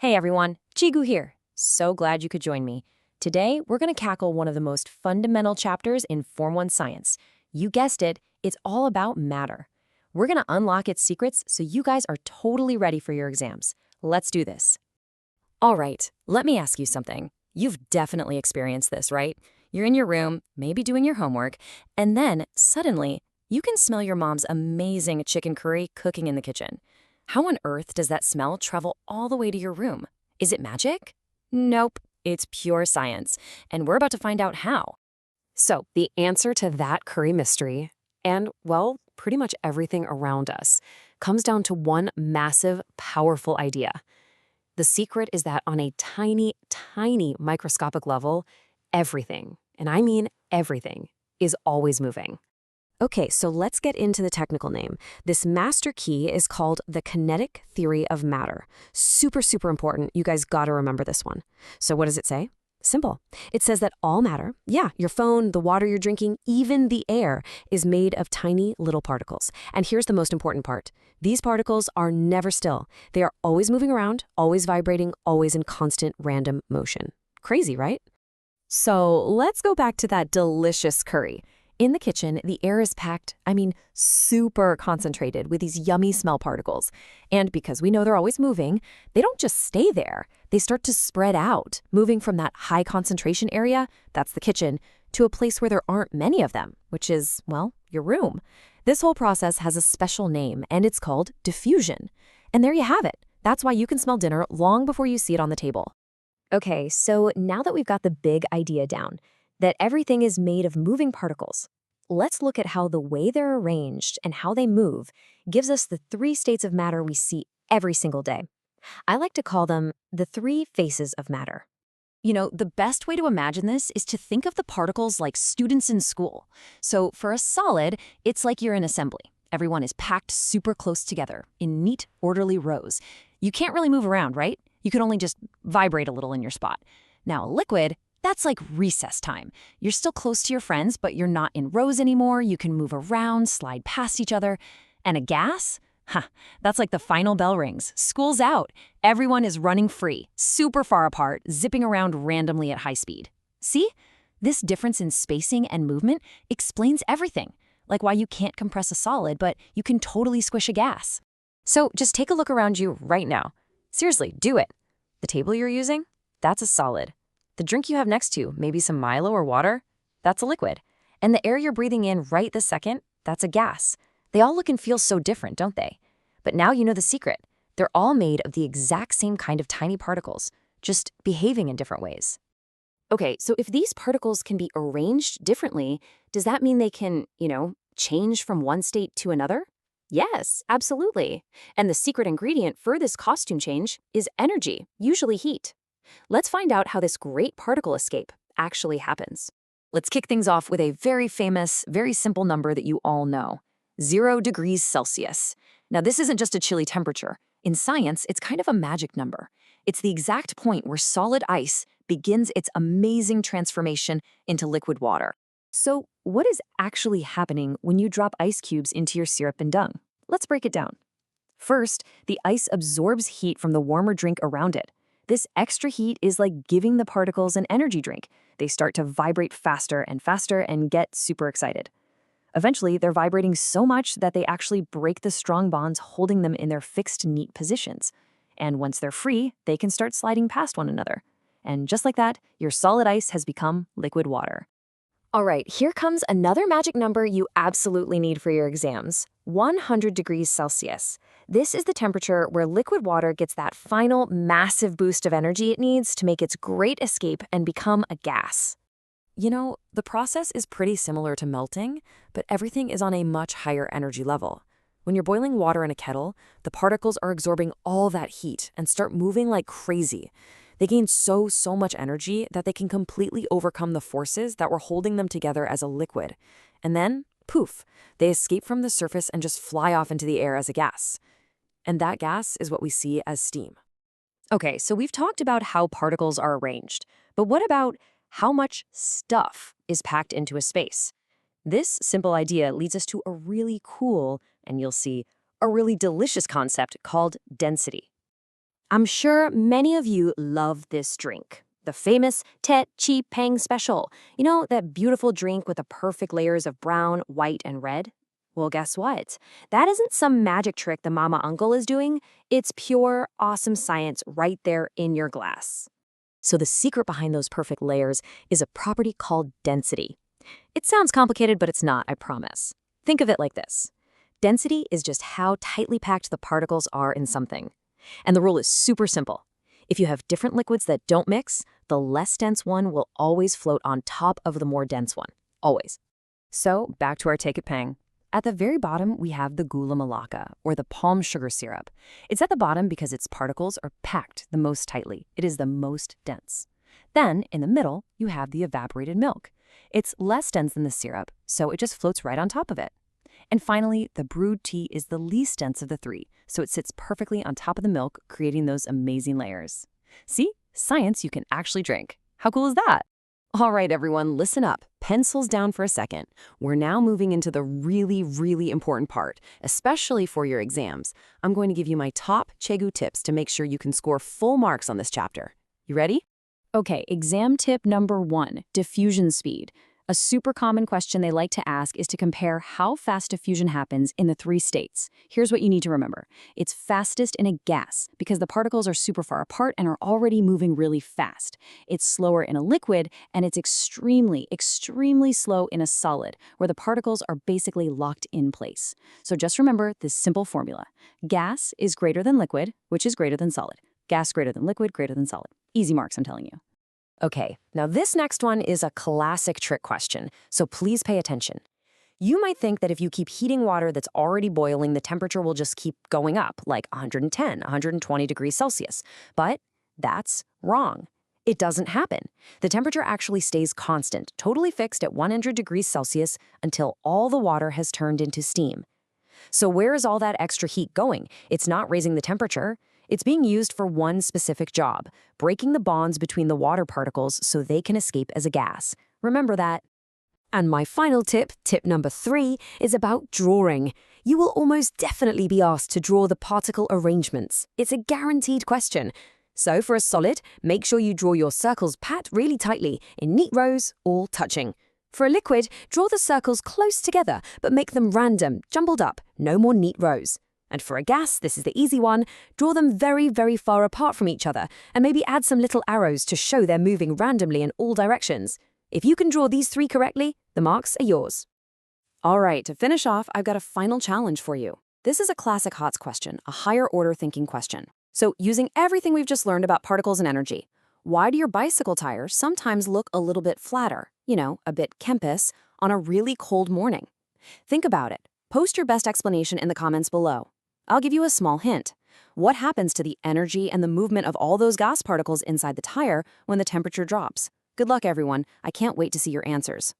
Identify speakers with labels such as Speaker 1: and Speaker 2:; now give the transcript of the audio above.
Speaker 1: Hey everyone, Chigu here. So glad you could join me. Today, we're going to cackle one of the most fundamental chapters in Form 1 science. You guessed it, it's all about matter. We're going to unlock its secrets so you guys are totally ready for your exams. Let's do this. All right, let me ask you something. You've definitely experienced this, right? You're in your room, maybe doing your homework, and then, suddenly, you can smell your mom's amazing chicken curry cooking in the kitchen. How on earth does that smell travel all the way to your room? Is it magic? Nope, it's pure science, and we're about to find out how. So, the answer to that curry mystery, and, well, pretty much everything around us, comes down to one massive, powerful idea. The secret is that on a tiny, tiny microscopic level, everything, and I mean everything, is always moving. Okay, so let's get into the technical name. This master key is called the Kinetic Theory of Matter. Super, super important. You guys gotta remember this one. So what does it say? Simple. It says that all matter, yeah, your phone, the water you're drinking, even the air, is made of tiny little particles. And here's the most important part. These particles are never still. They are always moving around, always vibrating, always in constant random motion. Crazy, right? So let's go back to that delicious curry. In the kitchen, the air is packed, super concentrated with these yummy smell particles. And because we know they're always moving, they don't just stay there. They start to spread out, moving from that high concentration area, that's the kitchen, to a place where there aren't many of them, which is, well, your room. This whole process has a special name, and it's called diffusion. And there you have it. That's why you can smell dinner long before you see it on the table. Okay, so now that we've got the big idea down, that everything is made of moving particles, let's look at how the way they're arranged and how they move gives us the three states of matter we see every single day. I like to call them the three faces of matter. You know, the best way to imagine this is to think of the particles like students in school. So for a solid, it's like you're in assembly. Everyone is packed super close together in neat, orderly rows. You can't really move around, right? You can only just vibrate a little in your spot. Now, a liquid, that's like recess time. You're still close to your friends, but you're not in rows anymore. You can move around, slide past each other. And a gas? That's like the final bell rings. School's out. Everyone is running free, super far apart, zipping around randomly at high speed. See? This difference in spacing and movement explains everything. Like why you can't compress a solid, but you can totally squish a gas. So just take a look around you right now. Seriously, do it. The table you're using? That's a solid. The drink you have next to, maybe some Milo or water, that's a liquid. And the air you're breathing in right this second, that's a gas. They all look and feel so different, don't they? But now you know the secret. They're all made of the exact same kind of tiny particles, just behaving in different ways. Okay, so if these particles can be arranged differently, does that mean they can, change from one state to another? Yes, absolutely. And the secret ingredient for this costume change is energy, usually heat. Let's find out how this great particle escape actually happens. Let's kick things off with a very famous, very simple number that you all know, 0 degrees Celsius. Now, this isn't just a chilly temperature. In science, it's kind of a magic number. It's the exact point where solid ice begins its amazing transformation into liquid water. So, what is actually happening when you drop ice cubes into your syrup and dung? Let's break it down. First, the ice absorbs heat from the warmer drink around it. This extra heat is like giving the particles an energy drink. They start to vibrate faster and get super excited. Eventually, they're vibrating so much that they actually break the strong bonds holding them in their fixed, neat positions. And once they're free, they can start sliding past one another. And just like that, your solid ice has become liquid water. All right, here comes another magic number you absolutely need for your exams, 100 degrees Celsius. This is the temperature where liquid water gets that final massive boost of energy it needs to make its great escape and become a gas. You know, the process is pretty similar to melting, but everything is on a much higher energy level. When you're boiling water in a kettle, the particles are absorbing all that heat and start moving like crazy. They gain so much energy that they can completely overcome the forces that were holding them together as a liquid. And then, poof, they escape from the surface and just fly off into the air as a gas. And that gas is what we see as steam. Okay, so we've talked about how particles are arranged, but what about how much stuff is packed into a space? This simple idea leads us to a really cool, and you'll see, a really delicious concept called density. I'm sure many of you love this drink. The famous Tet Chi Peng special. You know, that beautiful drink with the perfect layers of brown, white, and red? Well, guess what? That isn't some magic trick the mama uncle is doing. It's pure, awesome science right there in your glass. So the secret behind those perfect layers is a property called density. It sounds complicated, but it's not, I promise. Think of it like this. Density is just how tightly packed the particles are in something. And the rule is super simple. If you have different liquids that don't mix, the less dense one will always float on top of the more dense one. Always. So, back to our Take It Peng. At the very bottom, we have the gula melaka, or the palm sugar syrup. It's at the bottom because its particles are packed the most tightly. It is the most dense. Then, in the middle, you have the evaporated milk. It's less dense than the syrup, so it just floats right on top of it. And finally, the brewed tea is the least dense of the three, so it sits perfectly on top of the milk, creating those amazing layers. See? Science you can actually drink. How cool is that? All right, everyone, listen up. Pencils down for a second. We're now moving into the really, really important part, especially for your exams. I'm going to give you my top Chegu tips to make sure you can score full marks on this chapter. You ready? Okay, exam tip number 1, diffusion speed. A super common question they like to ask is to compare how fast diffusion happens in the 3 states. Here's what you need to remember. It's fastest in a gas because the particles are super far apart and are already moving really fast. It's slower in a liquid, and it's extremely, extremely slow in a solid, where the particles are basically locked in place. So just remember this simple formula. Gas is greater than liquid, which is greater than solid. Gas greater than liquid, greater than solid. Easy marks, I'm telling you. Okay, now this next one is a classic trick question, so please pay attention. You might think that if you keep heating water that's already boiling, the temperature will just keep going up, like 110, 120 degrees Celsius. But that's wrong. It doesn't happen. The temperature actually stays constant, totally fixed at 100 degrees Celsius until all the water has turned into steam. So where is all that extra heat going? It's not raising the temperature. It's being used for one specific job, breaking the bonds between the water particles so they can escape as a gas. Remember that. And my final tip, tip number 3, is about drawing. You will almost definitely be asked to draw the particle arrangements. It's a guaranteed question. So for a solid, make sure you draw your circles pat really tightly, in neat rows, all touching. For a liquid, draw the circles close together, but make them random, jumbled up, no more neat rows. And for a gas, this is the easy one, draw them very, very far apart from each other, and maybe add some little arrows to show they're moving randomly in all directions. If you can draw these 3 correctly, the marks are yours. All right, to finish off, I've got a final challenge for you. This is a classic HOTS question, a higher order thinking question. So using everything we've just learned about particles and energy, why do your bicycle tires sometimes look a little bit flatter, a bit Kempis, on a really cold morning? Think about it. Post your best explanation in the comments below. I'll give you a small hint. What happens to the energy and the movement of all those gas particles inside the tire when the temperature drops? Good luck, everyone. I can't wait to see your answers.